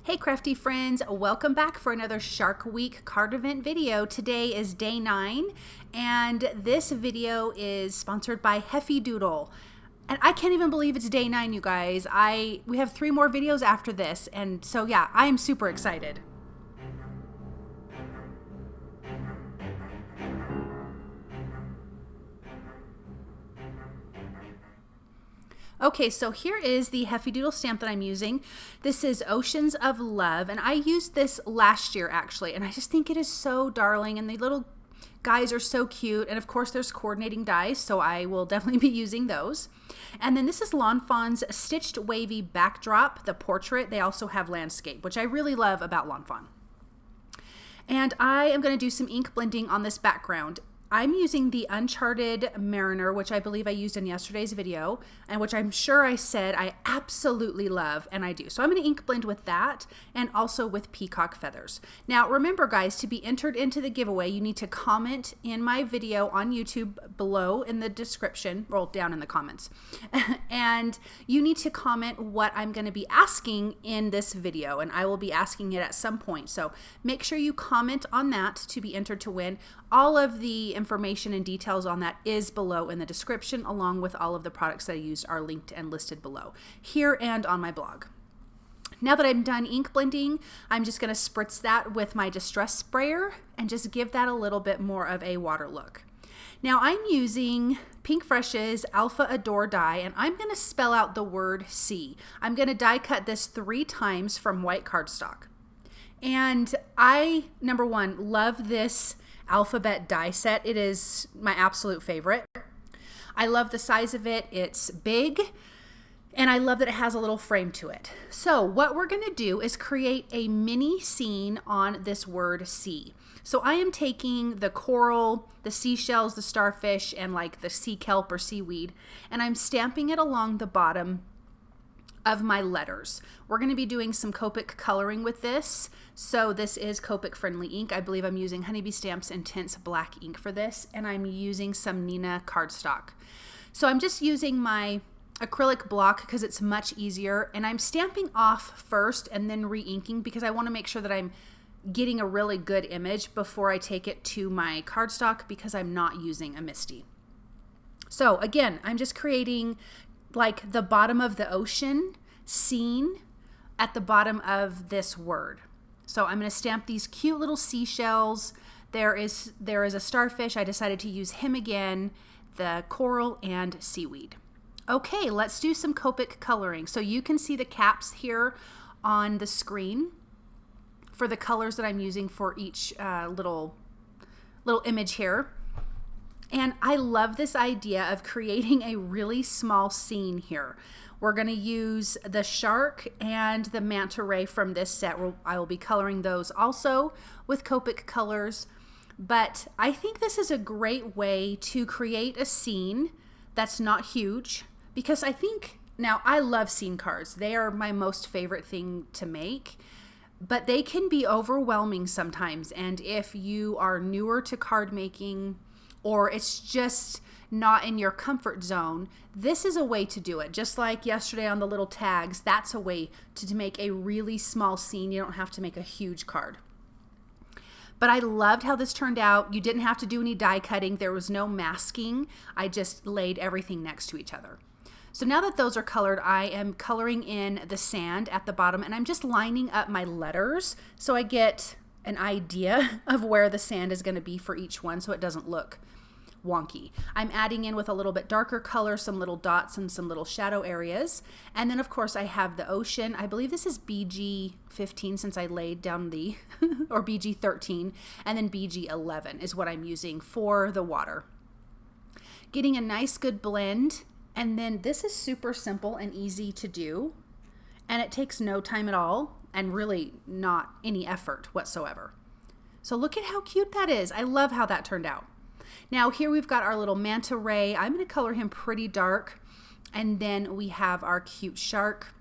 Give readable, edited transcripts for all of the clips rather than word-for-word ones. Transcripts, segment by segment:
Hey crafty friends, welcome back for another Shark Week card event video. Today is day 9 and this video is sponsored by Heffy Doodle. And I can't even believe it's day 9, you guys. We have 3 more videos after this, and so yeah, I am super excited. Okay, so here is the Heffy Doodle stamp that I'm using. This is Oceans of Love, and I used this last year actually, and I just think it is so darling, and the little guys are so cute, and of course there's coordinating dies, so I will definitely be using those. And then this is Lawn Fawn's Stitched Wavy Backdrop, the portrait. They also have landscape, which I really love about Lawn Fawn. And I am going to do some ink blending on this background. I'm using the Uncharted Mariner, which I believe I used in yesterday's video, and which I'm sure I said I absolutely love, and I do. So I'm going to ink blend with that and also with Peacock feathers. Now remember guys, to be entered into the giveaway, you need to comment in my video on YouTube below in the description, roll down in the comments, and you need to comment what I'm going to be asking in this video, and I will be asking it at some point. So make sure you comment on that to be entered to win. All of the information and details on that is below in the description, along with all of the products that I used are linked and listed below here and on my blog. Now that I'm done ink blending, I'm just going to spritz that with my distress sprayer and just give that a little bit more of a water look. Now I'm using Pinkfresh's Alpha Adore die, and I'm going to spell out the word C. I'm going to die cut this 3 times from white cardstock. And I, number one, love this alphabet die set. It is my absolute favorite. I love the size of it. It's big, and I love that it has a little frame to it. So what we're going to do is create a mini scene on this word sea. So I am taking the coral, the seashells, the starfish, and like the sea kelp or seaweed, and I'm stamping it along the bottom of my letters. We're going to be doing some Copic coloring with this. So this is Copic friendly ink. I believe I'm using Honeybee Stamps Intense Black ink for this, and I'm using some Neenah cardstock. So I'm just using my acrylic block because it's much easier, and I'm stamping off first and then re-inking because I want to make sure that I'm getting a really good image before I take it to my cardstock because I'm not using a MISTI. So again, I'm just creating like the bottom of the ocean scene at the bottom of this word. So I'm going to stamp these cute little seashells. There is a starfish. I decided to use him again, the coral and seaweed. Okay, let's do some Copic coloring. So you can see the caps here on the screen for the colors that I'm using for each little image here. And I love this idea of creating a really small scene here. We're going to use the shark and the manta ray from this set. I will be coloring those also with Copic colors. But I think this is a great way to create a scene that's not huge, because I think, now I love scene cards. They are my most favorite thing to make, but they can be overwhelming sometimes. And if you are newer to card making, or it's just not in your comfort zone, this is a way to do it. Just like yesterday on the little tags, that's a way to make a really small scene. You don't have to make a huge card. But I loved how this turned out. You didn't have to do any die cutting. There was no masking. I just laid everything next to each other. So now that those are colored, I am coloring in the sand at the bottom, and I'm just lining up my letters so I get an idea of where the sand is going to be for each one so it doesn't look wonky. I'm adding in with a little bit darker color, some little dots and some little shadow areas. And then of course I have the ocean. I believe this is BG 15 since I laid down the, or BG 13, and then BG 11 is what I'm using for the water. Getting a nice good blend, and then this is super simple and easy to do, and it takes no time at all and really not any effort whatsoever. So look at how cute that is. I love how that turned out. Now here we've got our little manta ray. I'm going to color him pretty dark, and then we have our cute shark.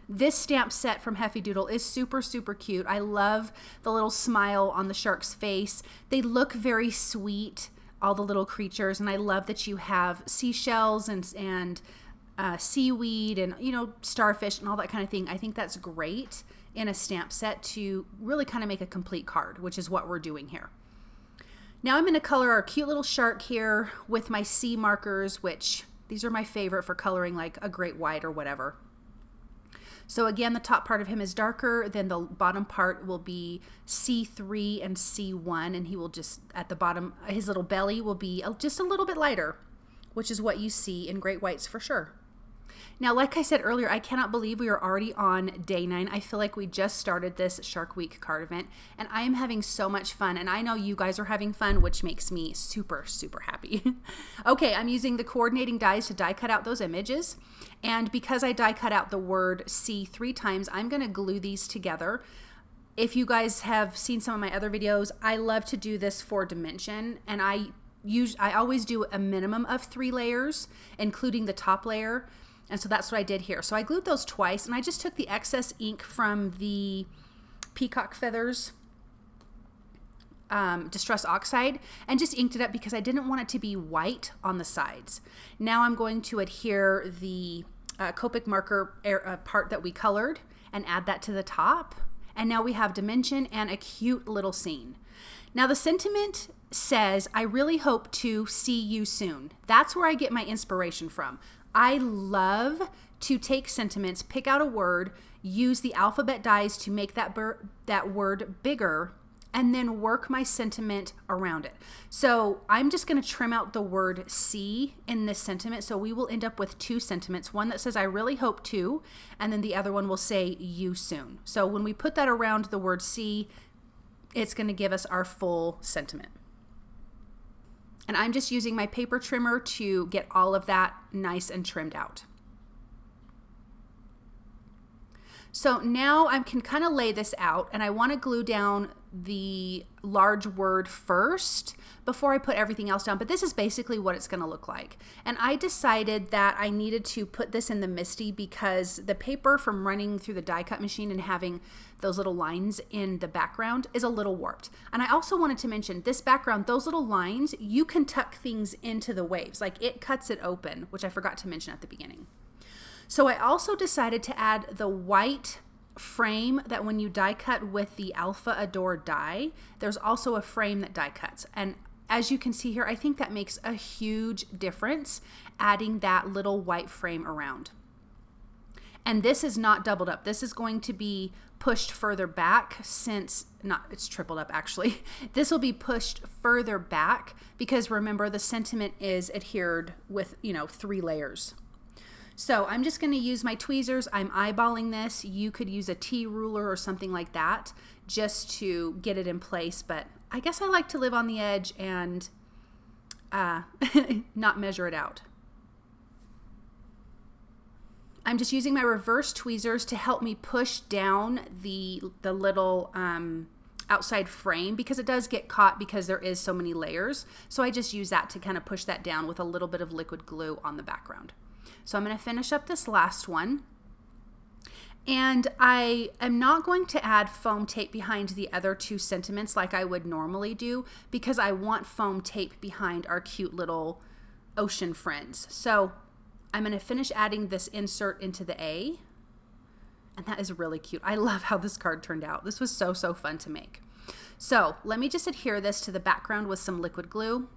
This stamp set from Heffy Doodle is super, super cute. I love the little smile on the shark's face. They look very sweet, all the little creatures, and I love that you have seashells and seaweed and, you know, starfish and all that kind of thing. I think that's great in a stamp set to really kind of make a complete card, which is what we're doing here. Now I'm going to color our cute little shark here with my C markers, which these are my favorite for coloring like a great white or whatever. So again, the top part of him is darker, then the bottom part will be C3 and C1, and he will just, at the bottom, his little belly will be just a little bit lighter, which is what you see in great whites for sure. Now, like I said earlier, I cannot believe we are already on day 9. I feel like we just started this Shark Week card event, and I am having so much fun, and I know you guys are having fun, which makes me super, super happy. Okay, I'm using the coordinating dies to die cut out those images, and because I die cut out the word C 3 times, I'm going to glue these together. If you guys have seen some of my other videos, I love to do this for dimension, and I always do a minimum of 3 layers, including the top layer. And so that's what I did here. So I glued those twice, and I just took the excess ink from the Peacock Feathers Distress Oxide and just inked it up because I didn't want it to be white on the sides. Now I'm going to adhere the Copic marker part that we colored and add that to the top. And now we have dimension and a cute little scene. Now the sentiment says, I really hope to see you soon. That's where I get my inspiration from. I love to take sentiments, pick out a word, use the alphabet dies to make that word bigger, and then work my sentiment around it. So I'm just going to trim out the word see in this sentiment. So we will end up with 2 sentiments, one that says I really hope to, and then the other one will say you soon. So when we put that around the word see, it's going to give us our full sentiment. And I'm just using my paper trimmer to get all of that nice and trimmed out. So now I can kind of lay this out, and I want to glue down the large word first before I put everything else down, but this is basically what it's going to look like. And I decided that I needed to put this in the MISTI because the paper from running through the die cut machine and having those little lines in the background is a little warped. And I also wanted to mention this background, those little lines, you can tuck things into the waves, like it cuts it open, which I forgot to mention at the beginning. So I also decided to add the white frame that when you die cut with the Alpha Adore die, there's also a frame that die cuts. And as you can see here, I think that makes a huge difference, adding that little white frame around. And this is not doubled up. This is going to be pushed further back it's tripled up actually. This will be pushed further back because remember the sentiment is adhered with, 3 layers. So I'm just going to use my tweezers. I'm eyeballing this. You could use a T ruler or something like that just to get it in place. But I guess I like to live on the edge and not measure it out. I'm just using my reverse tweezers to help me push down the little outside frame because it does get caught because there is so many layers. So I just use that to kind of push that down with a little bit of liquid glue on the background. So I'm going to finish up this last one. And I am not going to add foam tape behind the other 2 sentiments like I would normally do because I want foam tape behind our cute little ocean friends. So I'm going to finish adding this insert into the A. And that is really cute. I love how this card turned out. This was so, so fun to make. So let me just adhere this to the background with some liquid glue.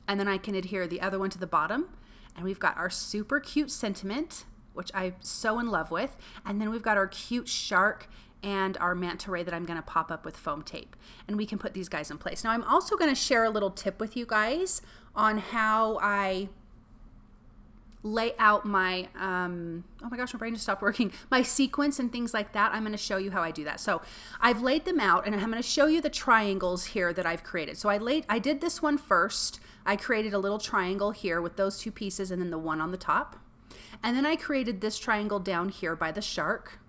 And then I can adhere the other one to the bottom. And we've got our super cute sentiment, which I'm so in love with. And then we've got our cute shark and our manta ray that I'm going to pop up with foam tape. And we can put these guys in place. Now I'm also going to share a little tip with you guys on how I lay out my, oh my gosh, my brain just stopped working, my sequence and things like that. I'm going to show you how I do that. So I've laid them out and I'm going to show you the triangles here that I've created. So I did this one first. I created a little triangle here with those 2 pieces and then the one on the top. And then I created this triangle down here by the shark.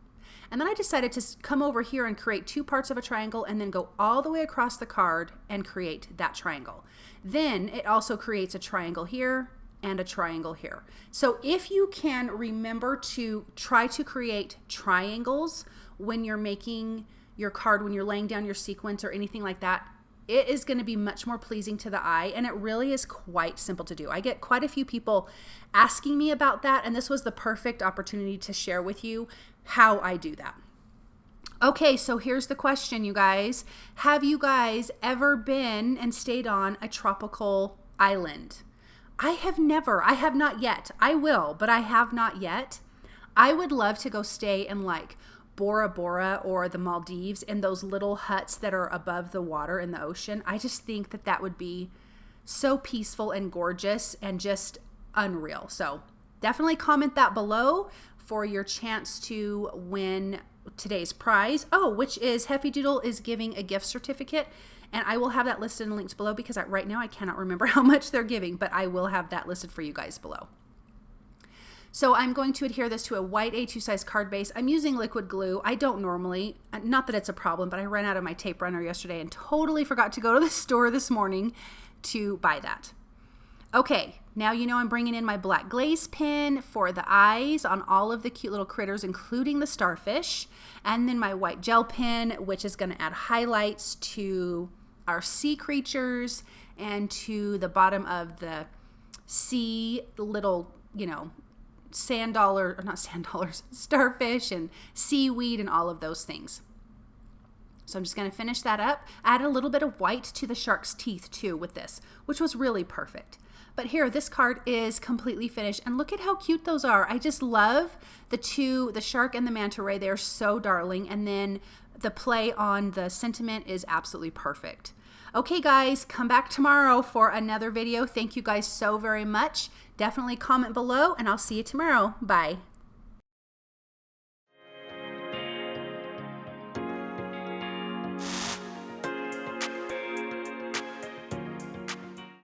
And then I decided to come over here and create 2 parts of a triangle and then go all the way across the card and create that triangle. Then it also creates a triangle here and a triangle here. So if you can remember to try to create triangles when you're making your card, when you're laying down your sequence or anything like that, it is going to be much more pleasing to the eye, and it really is quite simple to do. I get quite a few people asking me about that, and this was the perfect opportunity to share with you how I do that. Okay, so here's the question, you guys. Have you guys ever been and stayed on a tropical island? I have never. I have not yet. I will, but I have not yet. I would love to go stay in like Bora Bora or the Maldives in those little huts that are above the water in the ocean. I just think that that would be so peaceful and gorgeous and just unreal. So definitely comment that below for your chance to win today's prize. Oh, which is Heffy Doodle is giving a gift certificate, and I will have that listed and linked below because right now I cannot remember how much they're giving, but I will have that listed for you guys below. So I'm going to adhere this to a white A2 size card base. I'm using liquid glue. I don't normally, not that it's a problem, but I ran out of my tape runner yesterday and totally forgot to go to the store this morning to buy that. Okay, now you know I'm bringing in my black glaze pen for the eyes on all of the cute little critters, including the starfish, and then my white gel pen, which is going to add highlights to our sea creatures and to the bottom of the sea, the little, you know, starfish and seaweed and all of those things. So I'm just going to finish that up. Add a little bit of white to the shark's teeth too with this, which was really perfect. But here, this card is completely finished, and look at how cute those are. I just love the shark and the manta ray. They're so darling, and then the play on the sentiment is absolutely perfect. Okay, guys, come back tomorrow for another video. Thank you guys so very much. Definitely comment below, and I'll see you tomorrow. Bye.